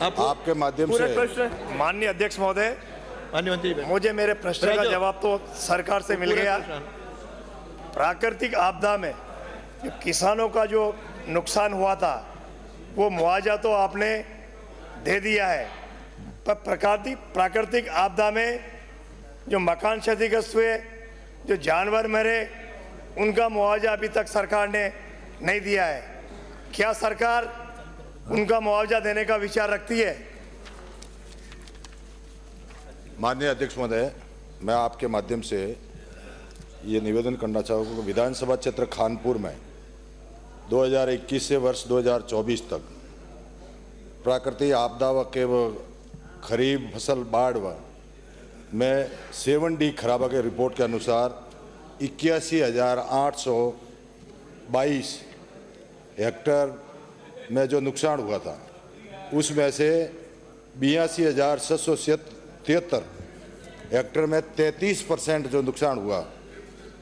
आपके माध्यम पूरे से प्रश्न। माननीय अध्यक्ष महोदय, माननीय मंत्री जी, मुझे मेरे प्रश्न का जवाब तो सरकार से मिल गया। प्राकृतिक आपदा में जो किसानों का जो नुकसान हुआ था वो मुआवजा तो आपने दे दिया है, पर प्राकृतिक आपदा में जो मकान क्षतिग्रस्त हुए, जो जानवर मरे, उनका मुआवजा अभी तक सरकार ने नहीं दिया है। क्या सरकार उनका मुआवजा देने का विचार रखती है? माननीय अध्यक्ष महोदय, मैं आपके माध्यम से ये निवेदन करना चाहूँगा कि विधानसभा क्षेत्र खानपुर में 2021 से वर्ष 2024 तक प्राकृतिक आपदा व खरीफ फसल बाढ़ व में 7D खराबा के रिपोर्ट के अनुसार 81,822 हेक्टेयर में जो नुकसान हुआ था, उसमें से 82,773 हेक्टेयर में 33% जो नुकसान हुआ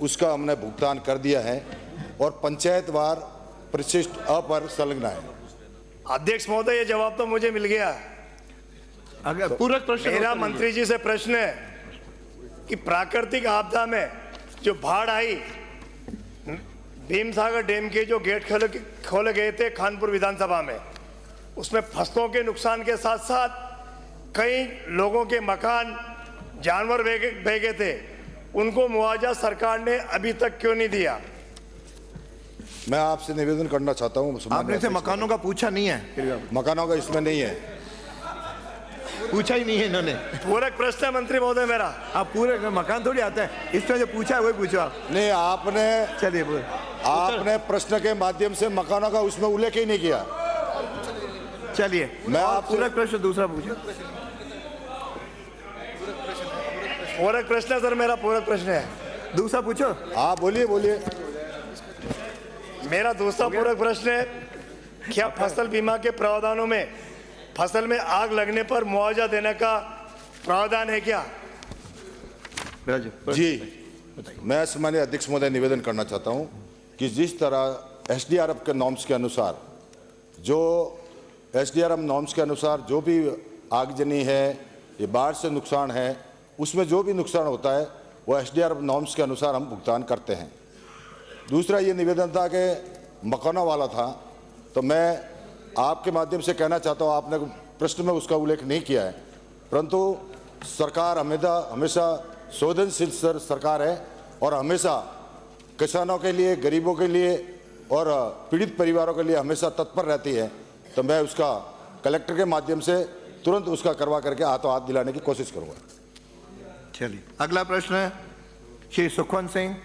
उसका हमने भुगतान कर दिया है और पंचायतवार परिशिष्ट अपर संलग्न है। अध्यक्ष महोदय, ये जवाब तो मुझे मिल गया। अगर पूरक प्रश्न मेरा मंत्री जी से प्रश्न है कि प्राकृतिक आपदा में जो बाढ़ आई, भीमसागर डैम के जो गेट खोले गए थे खानपुर विधानसभा में, उसमें फसलों के नुकसान के साथ साथ कई लोगों के मकान, जानवर बह गए थे, उनको मुआवजा सरकार ने अभी तक क्यों नहीं दिया? मैं आपसे निवेदन करना चाहता हूँ, आपने से मकानों का पूछा नहीं है, मकानों का इसमें नहीं है, पूछा ही नहीं है इन्होंने। पूरक प्रश्न है मंत्री महोदय मेरा। आप पूरे मकान थोड़ी आता है, इसमें जो पूछा है वही पूछा। नहीं, चलिए आपने प्रश्न के माध्यम से मकानों का उसमें उल्लेख ही नहीं किया। चलिए, मैं आपसे पूरक प्रश्न दूसरा पूछा। पूरक प्रश्न है सर, मेरा पूरक प्रश्न है। दूसरा पूछो। हाँ, बोलिए बोलिए। मेरा दूसरा पूरक प्रश्न है, क्या फसल बीमा के प्रावधानों में फसल में आग लगने पर मुआवजा देने का प्रावधान है क्या? जी, मैं सम्माननीय अध्यक्ष महोदय निवेदन करना चाहता हूं कि जिस तरह एसडीआरएफ के नॉर्म्स के अनुसार जो भी आगजनी है, ये बाढ़ से नुकसान है, उसमें जो भी नुकसान होता है वो एसडीआरएफ नॉर्म्स के अनुसार हम भुगतान करते हैं। दूसरा ये निवेदन था कि मकानों वाला था, तो मैं आपके माध्यम से कहना चाहता हूँ, आपने प्रश्न में उसका उल्लेख नहीं किया है, परंतु सरकार हमेशा संवेदनशील सरकार है और हमेशा किसानों के लिए, गरीबों के लिए और पीड़ित परिवारों के लिए हमेशा तत्पर रहती है। तो मैं उसका कलेक्टर के माध्यम से तुरंत उसका करवा करके हाथों हाथ दिलाने की कोशिश करूँगा। चलिए, अगला प्रश्न है श्री सुखवंत सिंह।